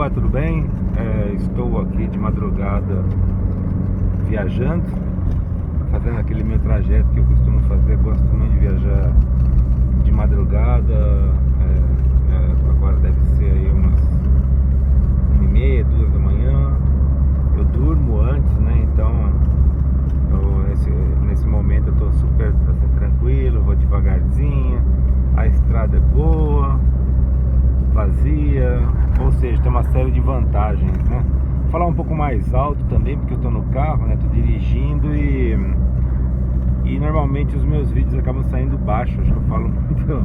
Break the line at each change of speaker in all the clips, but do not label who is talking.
Opa, tudo bem? Estou aqui de madrugada viajando, fazendo aquele meu trajeto que eu costumo fazer. Gosto muito de viajar de madrugada. Agora deve ser aí umas 1h30, 2 da manhã. Eu durmo antes, né? Então nesse momento eu estou super assim, tranquilo, vou devagarzinho. A estrada é boa, vazia, ou seja, tem uma série de vantagens, né? Vou falar um pouco mais alto também, porque eu tô no carro, né? Tô dirigindo e normalmente os meus vídeos acabam saindo baixo. Acho que eu falo muito,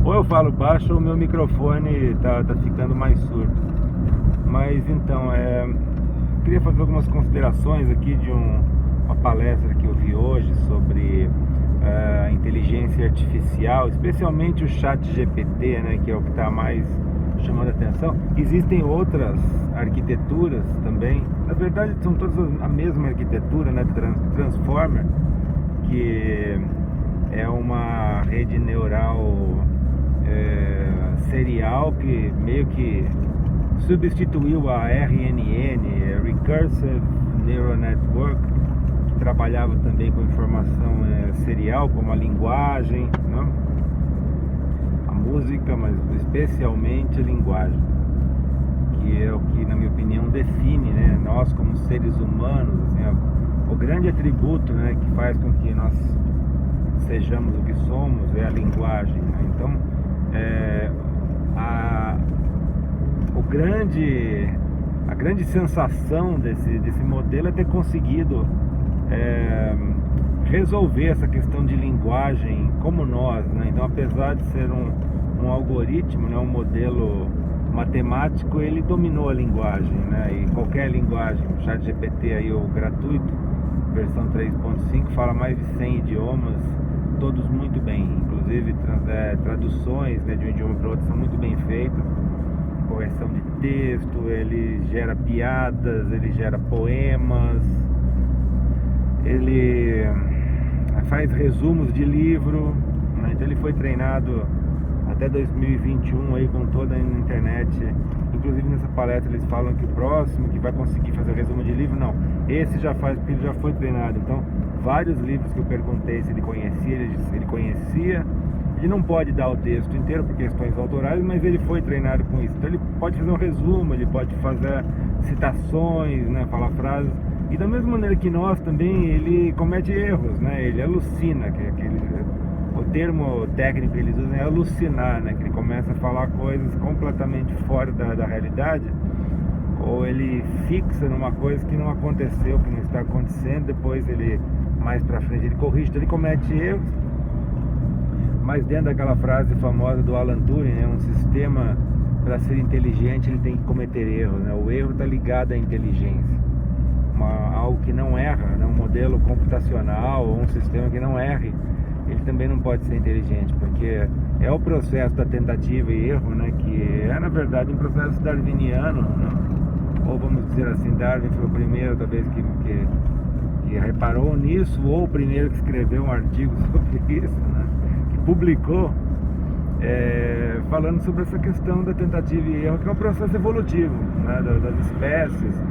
ou eu falo baixo ou o meu microfone tá ficando mais surdo. Mas então, queria fazer algumas considerações aqui de uma palestra que eu vi hoje sobre inteligência artificial, especialmente o ChatGPT, né, que é o que está mais chamando a atenção. Existem outras arquiteturas também, na verdade são todas a mesma arquitetura, né, Transformer, que é uma rede neural serial que meio que substituiu a RNN, Recursive Neural Network, que trabalhava também com informação serial, como a linguagem, né? A música, mas especialmente a linguagem, que é o que, na minha opinião, define, né, nós como seres humanos, assim, o grande atributo, né, que faz com que nós sejamos o que somos é a linguagem, né? Então, a grande sensação desse modelo é ter conseguido resolver essa questão de linguagem como nós, né? Então, apesar de ser um algoritmo, né, um modelo matemático, ele dominou a linguagem, né? E qualquer linguagem, o ChatGPT aí, o gratuito, versão 3.5, fala mais de 100 idiomas, todos muito bem, inclusive traduções, né, de um idioma para outro são muito bem feitas, correção de texto, ele gera piadas, ele gera poemas, ele faz resumos de livro, né? Então ele foi treinado até 2021 aí com toda a internet. Inclusive nessa palestra eles falam que o próximo que vai conseguir fazer resumo de livro, não, esse já faz, porque ele já foi treinado. Então vários livros que eu perguntei se ele conhecia, ele disse que ele conhecia. Ele não pode dar o texto inteiro por questões autorais, mas ele foi treinado com isso. Então ele pode fazer um resumo, ele pode fazer citações, né, falar frases. E da mesma maneira que nós também, ele comete erros, né? Ele alucina, o termo técnico que eles usam é alucinar, né? Que ele começa a falar coisas completamente fora da realidade, ou ele fixa numa coisa que não aconteceu, que não está acontecendo, depois ele, mais pra frente, ele corrige, então ele comete erros. Mas dentro daquela frase famosa do Alan Turing, né, um sistema, para ser inteligente, ele tem que cometer erros, né? O erro está ligado à inteligência. Algo que não erra, né? Um modelo computacional ou um sistema que não erre, ele também não pode ser inteligente, porque é o processo da tentativa e erro, né, que é, na verdade, um processo darwiniano, né? Ou vamos dizer assim, Darwin foi o primeiro, talvez, que reparou nisso, ou o primeiro que escreveu um artigo sobre isso, né? Publicou falando sobre essa questão da tentativa e erro, que é um processo evolutivo, né, das espécies,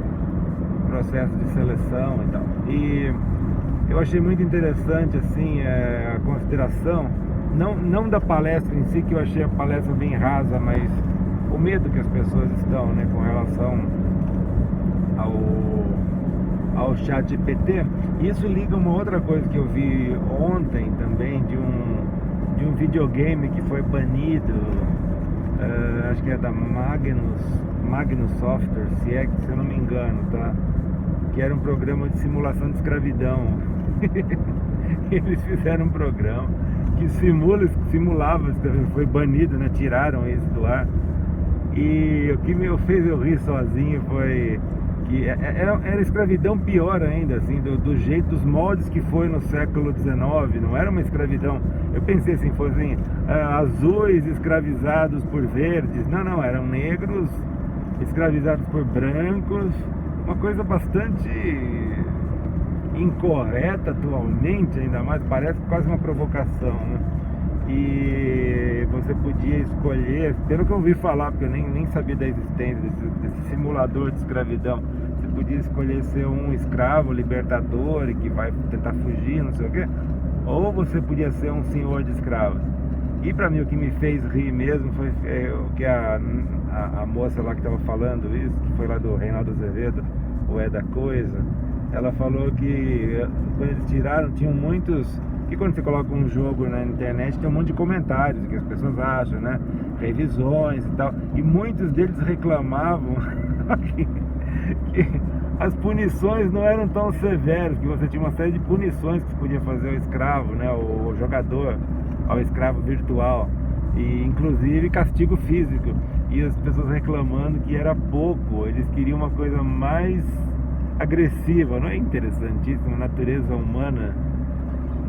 processo de seleção e tal. E eu achei muito interessante assim a consideração, não da palestra em si, que eu achei a palestra bem rasa, mas o medo que as pessoas estão, né, com relação ao ChatGPT. Isso liga uma outra coisa que eu vi ontem também, de um videogame que foi banido, acho que é da Magnus Software, se eu não me engano, tá? Que era um programa de simulação de escravidão. Eles fizeram um programa que simulava, foi banido, né? Tiraram isso do ar. E o que me fez eu rir sozinho foi que era escravidão pior ainda, assim, do jeito, dos moldes que foi no século XIX. Não era uma escravidão, eu pensei assim, fossem azuis escravizados por verdes. Não, eram negros escravizados por brancos, uma coisa bastante incorreta atualmente, ainda mais, parece quase uma provocação, né? e você podia escolher, pelo que eu ouvi falar, porque eu nem sabia da existência desse simulador de escravidão, você podia escolher ser um escravo libertador e que vai tentar fugir, não sei o quê, ou você podia ser um senhor de escravos. E pra mim o que me fez rir mesmo foi o que a moça lá que estava falando isso, que foi lá do Reinaldo Azevedo, o É da Coisa, ela falou que quando eles tiraram, tinham muitos, que quando você coloca um jogo na internet tem um monte de comentários, o que as pessoas acham, né, revisões e tal, e muitos deles reclamavam que as punições não eram tão severas, que você tinha uma série de punições que você podia fazer ao escravo, né, o jogador, ao escravo virtual, e inclusive castigo físico, e as pessoas reclamando que era pouco, eles queriam uma coisa mais agressiva. Não é interessantíssimo? A natureza humana,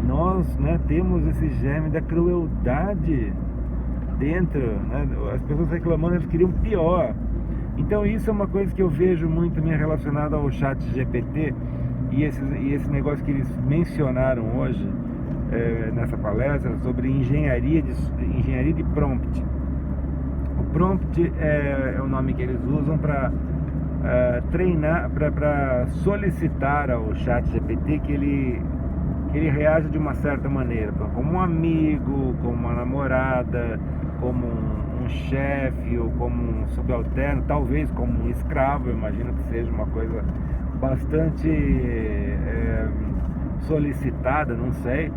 nós, né, temos esse germe da crueldade dentro, né? As pessoas reclamando, eles queriam pior. Então isso é uma coisa que eu vejo muito relacionada ao chat GPT e esse negócio que eles mencionaram hoje nessa palestra sobre engenharia de prompt. O prompt é o nome que eles usam para treinar, para solicitar ao chat GPT que ele reaja de uma certa maneira, como um amigo, como uma namorada, como um chefe, ou como um subalterno, talvez como um escravo. Eu imagino que seja uma coisa bastante solicitada, não sei.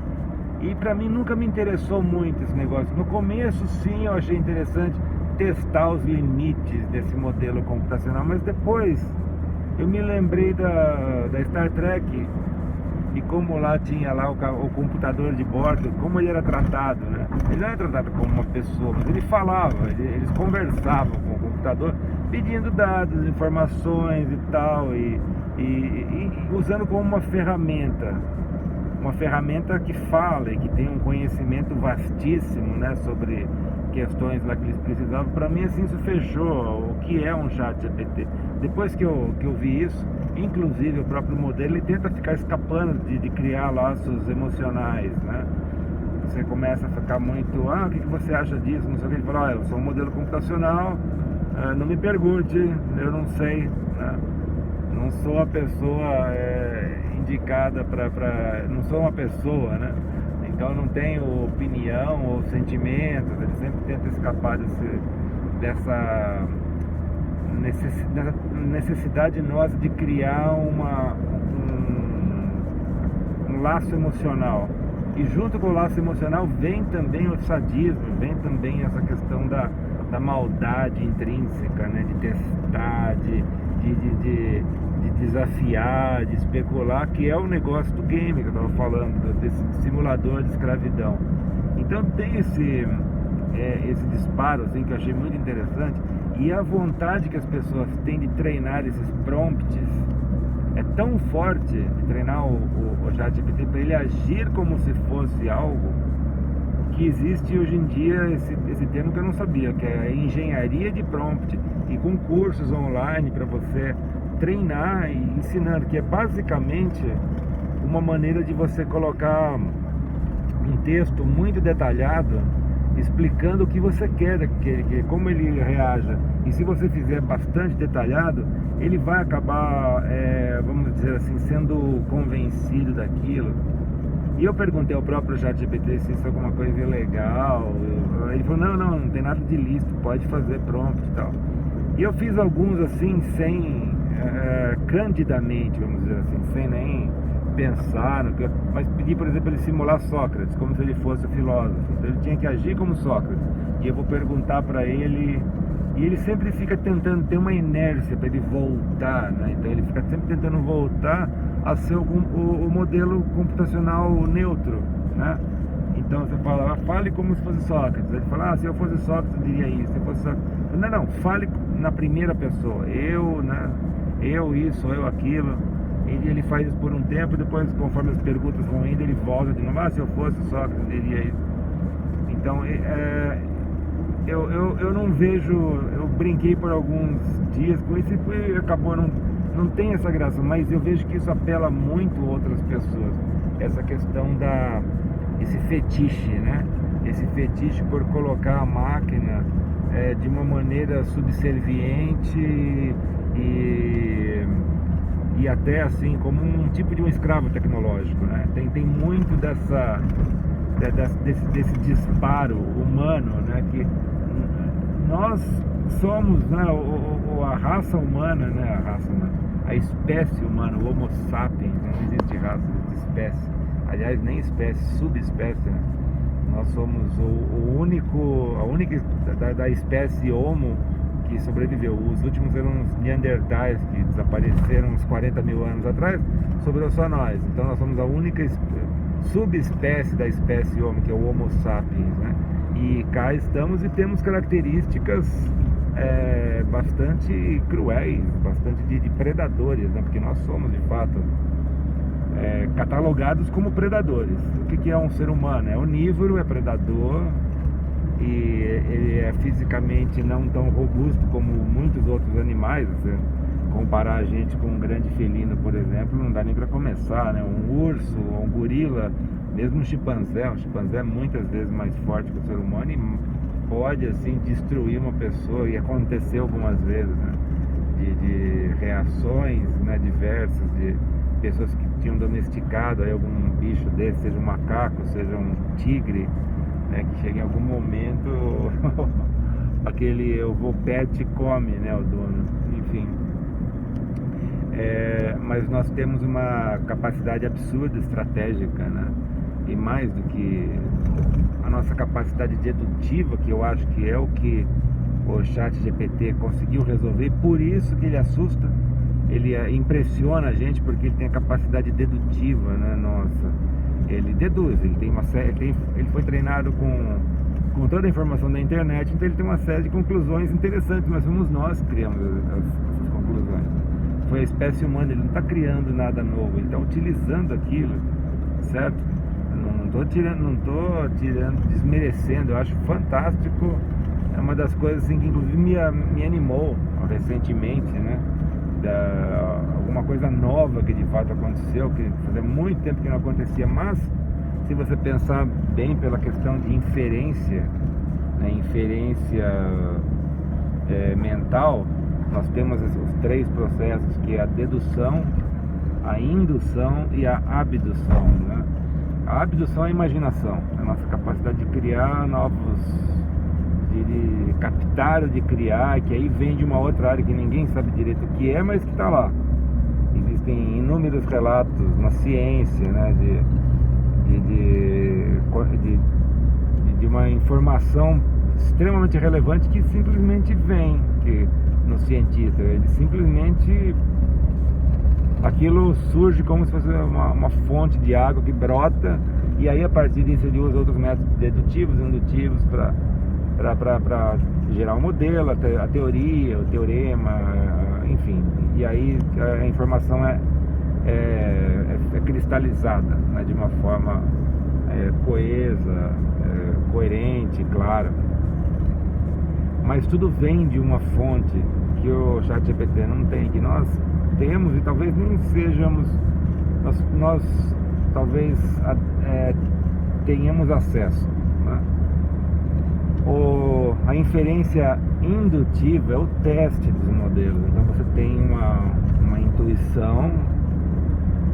E pra mim nunca me interessou muito esse negócio. No começo sim, eu achei interessante testar os limites desse modelo computacional, mas depois eu me lembrei da Star Trek e como lá tinha lá o computador de bordo, como ele era tratado, né? Ele não era tratado como uma pessoa, mas ele falava, eles conversavam com o computador, pedindo dados, informações e tal, e usando como uma ferramenta que fala e que tem um conhecimento vastíssimo, né, sobre questões lá que eles precisavam. Para mim assim isso fechou o que é um chat GPT. Depois que eu vi isso, inclusive o próprio modelo, ele tenta ficar escapando de criar laços emocionais, né? Você começa a ficar muito, o que você acha disso, não sei o que, ele fala, olha, eu sou um modelo computacional, não me pergunte, eu não sei, né? Não sou a pessoa indicada não sou uma pessoa, né? Então não tenho opinião ou sentimentos. Ele sempre tenta escapar dessa necessidade nossa de criar um laço emocional. E junto com o laço emocional vem também o sadismo, vem também essa questão da maldade intrínseca, né? De testar, de desafiar, de especular, que é o negócio do game que eu estava falando, desse simulador de escravidão. Então tem esse disparo assim, que eu achei muito interessante, e a vontade que as pessoas têm de treinar esses prompts é tão forte, de treinar o ChatGPT para ele agir como se fosse algo, que existe hoje em dia esse termo que eu não sabia, que é engenharia de prompt, e com cursos online para você treinar e ensinando, que é basicamente uma maneira de você colocar um texto muito detalhado explicando o que você quer, como ele reaja, e se você fizer bastante detalhado, ele vai acabar, vamos dizer assim, sendo convencido daquilo. E eu perguntei ao próprio ChatGPT se isso é alguma coisa ilegal. Ele falou, não tem nada de ilícito, pode fazer prompt e tal. E eu fiz alguns assim, candidamente, vamos dizer assim, sem nem pensar, mas pedi, por exemplo, ele simular Sócrates, como se ele fosse o filósofo. Então ele tinha que agir como Sócrates. E eu vou perguntar para ele, e ele sempre fica tentando ter uma inércia para ele voltar, né? Então ele fica sempre tentando voltar a ser o modelo computacional neutro, né? Então você fala, fale como se fosse Sócrates. Ele fala, se eu fosse Sócrates eu diria isso, se eu fosse Sócrates... Não, fale na primeira pessoa, eu, né? Eu isso, eu aquilo. E ele faz isso por um tempo, depois, conforme as perguntas vão indo, ele volta de novo, se eu fosse Sócrates eu diria isso. Então eu não vejo, eu brinquei por alguns dias com isso e acabou, não tem essa graça, mas eu vejo que isso apela muito a outras pessoas, essa questão esse fetiche, né? esse fetiche por colocar a máquina de uma maneira subserviente e até assim como um tipo de um escravo tecnológico, né? Tem muito desse disparo humano, né? Que nós somos, né? A raça humana, né? A espécie humana, o Homo sapiens, não existe raça, existe espécie. Aliás, nem espécie, subespécie, né? Nós somos a única da espécie Homo que sobreviveu. Os últimos eram os Neandertais, que desapareceram uns 40 mil anos atrás. Sobrou só nós. Então nós somos a única subespécie da espécie Homo, que é o Homo sapiens, né? E cá estamos e temos características bastante cruéis, bastante de predadores, né? Porque nós somos de fato catalogados como predadores. O que é um ser humano? É onívoro, é predador, e ele é fisicamente não tão robusto como muitos outros animais. Comparar a gente com um grande felino, por exemplo, não dá nem para começar, né? Um urso, um gorila, mesmo um chimpanzé é muitas vezes mais forte que o ser humano e pode assim destruir uma pessoa, e aconteceu algumas vezes, né? De reações, né, diversas, de pessoas que tinham domesticado aí algum bicho desse, seja um macaco, seja um tigre, né, que chega em algum momento o pet come, né, o dono, enfim. Mas nós temos uma capacidade absurda estratégica, né? E mais do que a nossa capacidade dedutiva, que eu acho que é o que o ChatGPT conseguiu resolver, por isso que ele assusta, ele impressiona a gente, porque ele tem a capacidade dedutiva, né? Nossa, ele deduz, ele tem ele foi treinado com toda a informação da internet, então ele tem uma série de conclusões interessantes, mas fomos nós que criamos essas conclusões. Foi a espécie humana, ele não está criando nada novo, ele está utilizando aquilo, certo? Não estou desmerecendo, eu acho fantástico. É uma das coisas assim, que inclusive me animou recentemente, né? Alguma coisa nova que de fato aconteceu, que fazia muito tempo que não acontecia. Mas se você pensar bem pela questão de inferência, né, mental, nós temos os três processos, que é a dedução, a indução e a abdução, né? A abdução é a imaginação, a nossa capacidade de criar de captar ou de criar, que aí vem de uma outra área que ninguém sabe direito o que é, mas que está lá. Existem inúmeros relatos na ciência, né, de uma informação extremamente relevante que simplesmente vem no cientista. Ele simplesmente, aquilo surge como se fosse uma fonte de água que brota, e aí a partir disso ele usa outros métodos dedutivos, indutivos para gerar um modelo, a teoria, o teorema, enfim. E aí a informação é cristalizada, né, de uma forma coesa, coerente, clara. Mas tudo vem de uma fonte que o ChatGPT não tem, que nós temos e talvez nem sejamos, nós talvez tenhamos acesso, né? A inferência indutiva é o teste dos modelos. Então você tem uma intuição,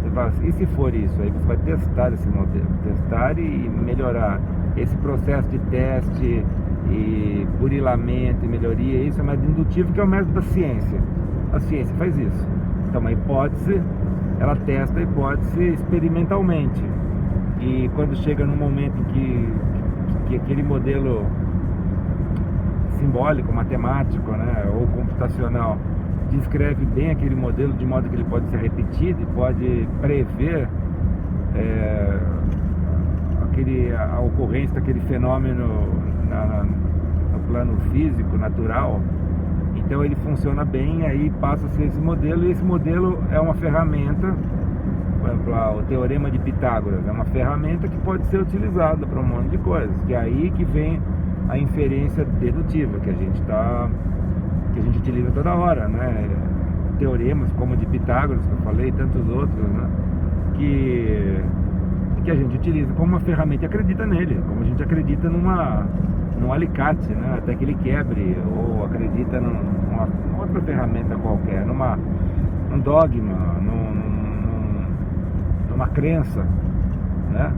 você fala assim, e se for isso? Aí você vai testar esse modelo, testar e melhorar. Esse processo de teste e burilamento e melhoria, isso é o método indutivo, que é o método da ciência. A ciência faz isso. Então uma hipótese, ela testa a hipótese experimentalmente, e quando chega num momento em que aquele modelo simbólico, matemático, né, ou computacional descreve bem aquele modelo, de modo que ele pode ser repetido e pode prever a ocorrência daquele fenômeno no plano físico, natural. Então ele funciona bem, aí passa a ser esse modelo, e esse modelo é uma ferramenta. Por exemplo, o Teorema de Pitágoras é uma ferramenta que pode ser utilizada para um monte de coisas, que é aí que vem a inferência dedutiva, que a gente utiliza toda hora, né? Teoremas como o de Pitágoras, que eu falei, e tantos outros, né? Que que a gente utiliza como uma ferramenta e acredita nele, como a gente acredita num alicate, né? Até que ele quebre, ou acredita numa outra ferramenta qualquer, num dogma, numa crença, né?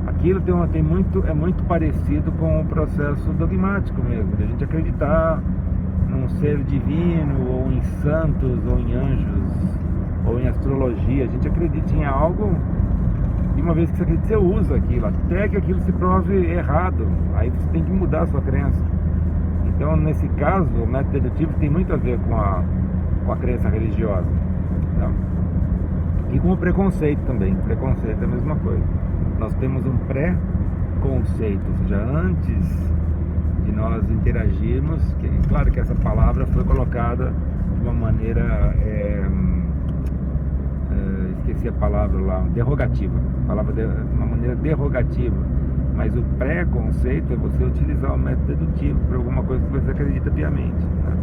Aquilo é muito parecido com o processo dogmático mesmo, de a gente acreditar num ser divino, ou em santos, ou em anjos, ou em astrologia. A gente acredita em algo, e uma vez que você acredita, você usa aquilo, até que aquilo se prove errado. Aí você tem que mudar a sua crença. Então, nesse caso, o método dedutivo tem muito a ver com a crença religiosa, tá? E com o preconceito também. Preconceito é a mesma coisa. Nós temos um pré-conceito, ou seja, antes de nós interagirmos, claro que essa palavra foi colocada de uma maneira, esqueci a palavra lá, derrogativa, de uma maneira derrogativa, mas o pré-conceito é você utilizar o método dedutivo para alguma coisa que você acredita piamente, né?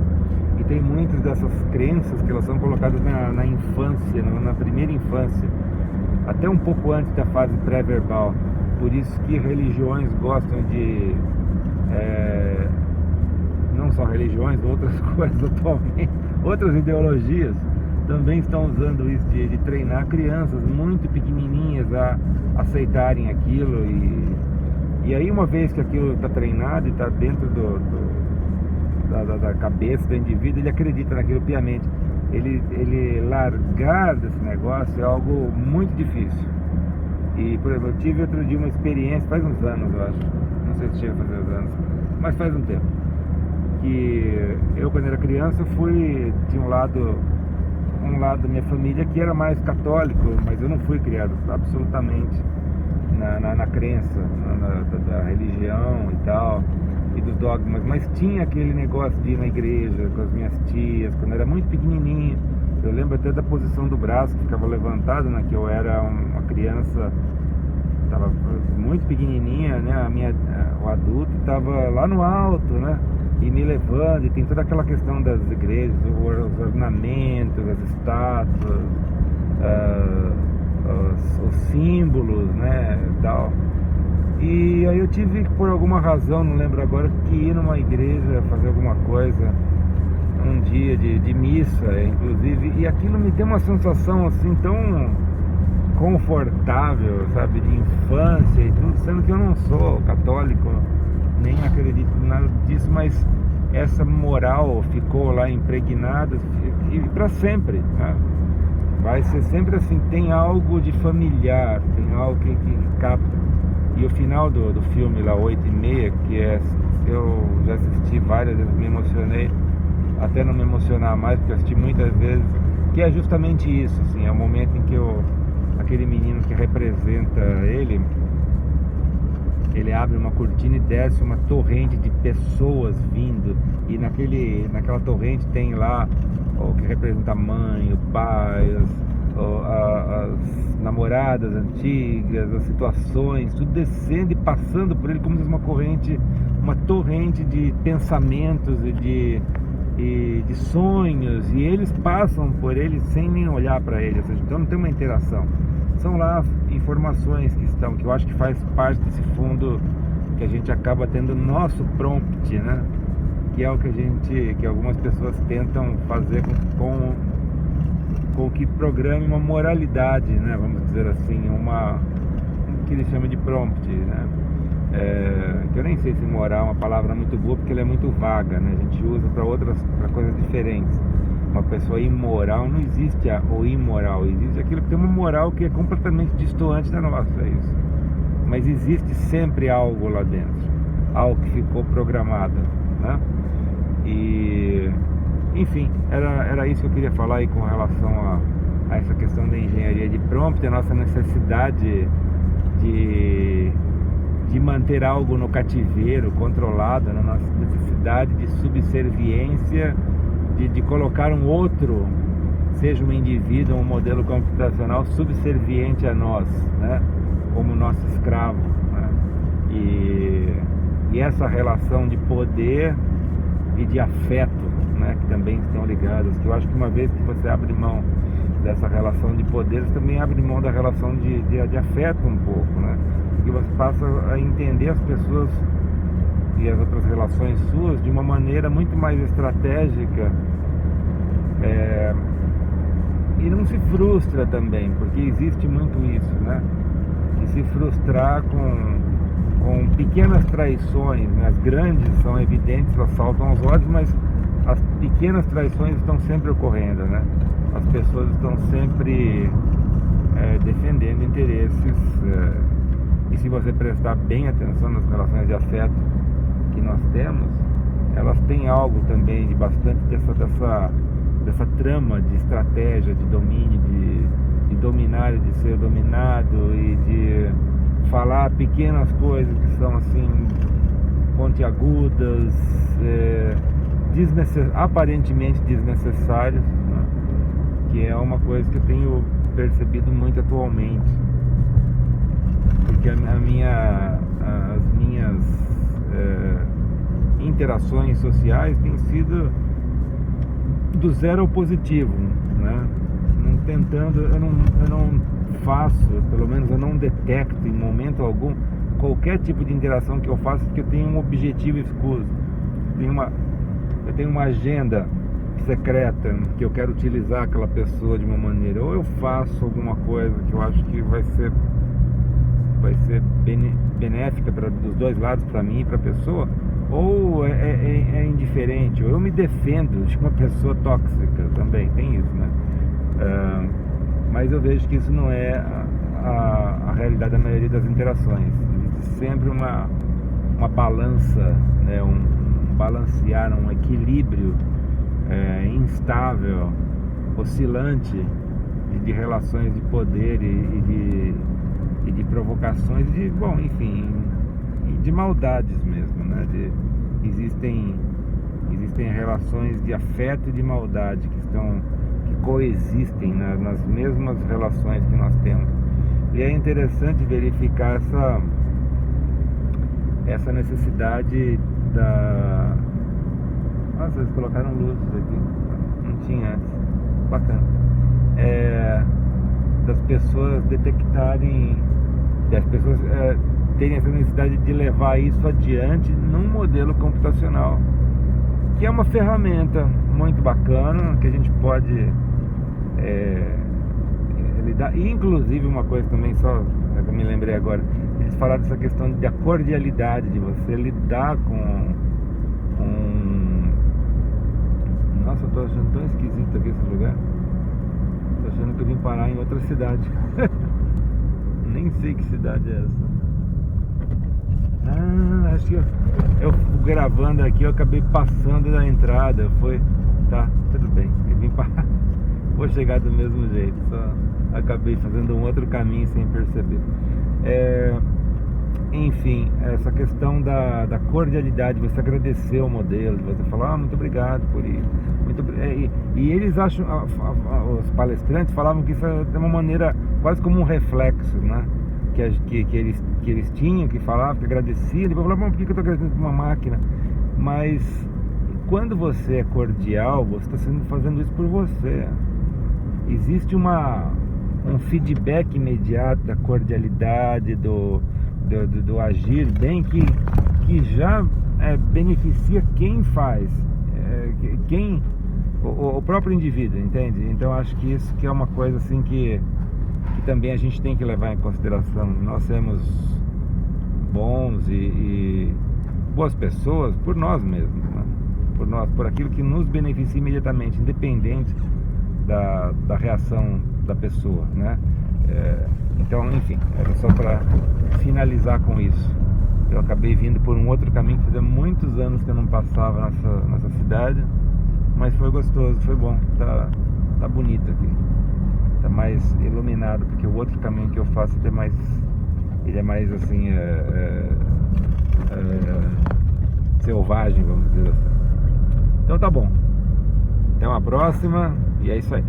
E tem muitas dessas crenças que elas são colocadas na infância, na primeira infância, até um pouco antes da fase pré-verbal. Por isso que religiões gostam de, não só religiões, outras coisas atualmente, outras ideologias também estão usando isso de treinar crianças muito pequenininhas a aceitarem aquilo, e aí, uma vez que aquilo está treinado e está dentro da cabeça do indivíduo, ele acredita naquilo piamente. Ele largar desse negócio é algo muito difícil. E, por exemplo, eu tive outro dia uma experiência, faz uns anos, eu acho, não sei se chega a fazer uns anos, mas faz um tempo, que eu, quando era criança, tinha um lado da minha família que era mais católico, mas eu não fui criado absolutamente na crença da religião e tal, e dos dogmas, mas tinha aquele negócio de ir na igreja com as minhas tias, quando eu era muito pequenininho. Eu lembro até da posição do braço que ficava levantado, né, que eu era uma criança, estava muito pequenininha, né, o adulto estava lá no alto, né, e me levando, e tem toda aquela questão das igrejas, os ornamentos, as estátuas, os símbolos, né, tal. E aí eu tive, por alguma razão, não lembro agora, que ir numa igreja fazer alguma coisa, um dia de missa, inclusive, e aquilo me deu uma sensação assim tão confortável, sabe, de infância e tudo, sendo que eu não sou católico, nem acredito em nada disso, mas essa moral ficou lá impregnada e para sempre, né? Vai ser sempre assim, tem algo de familiar, tem algo que capta. E o final do filme lá, 8:30, eu já assisti várias vezes, me emocionei, até não me emocionar mais, porque eu assisti muitas vezes, que é justamente isso, assim, é o momento em que aquele menino que representa ele abre uma cortina e desce uma torrente de pessoas vindo, e naquela torrente tem lá o que representa a mãe, o pai, as namoradas antigas, as situações, tudo descendo e passando por ele como se fosse uma torrente de pensamentos e de sonhos, e eles passam por ele sem nem olhar para ele, ou seja, então não tem uma interação. São lá informações que eu acho que faz parte desse fundo que a gente acaba tendo nosso prompt, né? Que é o que algumas pessoas tentam fazer com que programe uma moralidade, né? Vamos dizer assim, que eles chamam de prompt, né? Que eu nem sei se moral é uma palavra muito boa, porque ela é muito vaga, né? A gente usa para coisas diferentes. Uma pessoa imoral, não existe o imoral, existe aquilo que tem uma moral que é completamente distoante da nossa, é isso. Mas existe sempre algo lá dentro, algo que ficou programado, né? E, enfim, era isso que eu queria falar aí com relação a essa questão da engenharia de prompt, a nossa necessidade de manter algo no cativeiro, controlado, a nossa necessidade de subserviência, de colocar um outro, seja um indivíduo, um modelo computacional subserviente a nós, né, como nosso escravo, né? E essa relação de poder e de afeto, né, que também estão ligadas, que eu acho que uma vez que você abre mão dessa relação de poderes, também abre mão da relação de afeto um pouco, né? Porque você passa a entender as pessoas e as outras relações suas de uma maneira muito mais estratégica, e não se frustra também, porque existe muito isso, né? De se frustrar com pequenas traições, né? As grandes são evidentes, elas saltam aos olhos, mas as pequenas traições estão sempre ocorrendo, né? As pessoas estão sempre defendendo interesses, e se você prestar bem atenção nas relações de afeto que nós temos, elas têm algo também de bastante dessa trama de estratégia, de domínio, de dominar e de ser dominado, e de falar pequenas coisas que são assim pontiagudas, aparentemente desnecessárias, né? Que é uma coisa que eu tenho percebido muito atualmente, porque as minhas interações sociais têm sido do zero ao positivo, né? Eu não faço, pelo menos eu não detecto em momento algum qualquer tipo de interação que eu faço que eu tenha um objetivo escuso. Eu tenho uma agenda secreta que eu quero utilizar aquela pessoa de uma maneira, ou eu faço alguma coisa que eu acho que vai ser benéfica dos dois lados, para mim e para a pessoa, ou é indiferente, ou eu me defendo de uma pessoa tóxica, também tem isso, né? Mas eu vejo que isso não é a realidade da maioria das interações. Existe sempre uma balança, né? um balancear, um equilíbrio instável, oscilante de relações de poder e de provocações, enfim, de maldades mesmo, né? Existem relações de afeto e de maldade que coexistem nas mesmas relações que nós temos. E é interessante verificar essa necessidade da... Nossa, eles colocaram luzes aqui, não tinha antes, bacana. Das pessoas detectarem, das pessoas terem essa necessidade de levar isso adiante num modelo computacional, que é uma ferramenta muito bacana, que a gente pode lidar. E inclusive uma coisa também, só que eu me lembrei agora, eles falaram dessa questão da cordialidade, de você lidar com... Nossa, eu tô achando tão esquisito aqui esse lugar. Tô achando que eu vim parar em outra cidade. Nem sei que cidade é essa. Acho que eu gravando aqui, eu acabei passando da entrada. Tá, tudo bem, eu vim parar. Vou chegar do mesmo jeito, só acabei fazendo um outro caminho sem perceber. Enfim, essa questão da cordialidade, você agradecer o modelo, você falar, muito obrigado por isso. E eles acham, os palestrantes falavam que isso é uma maneira quase como um reflexo, né? Que eles tinham, que falavam, que agradeciam. Depois falavam, por que eu estou agradecendo por uma máquina? Mas quando você é cordial, você está fazendo isso por você. Existe um feedback imediato da cordialidade, do agir bem, que já beneficia quem faz, o próprio indivíduo, entende? Então acho que isso que é uma coisa assim que também a gente tem que levar em consideração. Nós sermos bons e boas pessoas por nós mesmos, né? por aquilo que nos beneficia imediatamente, independente da reação da pessoa, né? Então, enfim, era só para finalizar com isso. Eu acabei vindo por um outro caminho que fazia muitos anos que eu não passava nessa cidade, mas foi gostoso, foi bom. Tá bonito aqui, tá mais iluminado, porque o outro caminho que eu faço ele é mais assim, selvagem, vamos dizer assim. Então tá bom, até uma próxima, e é isso aí.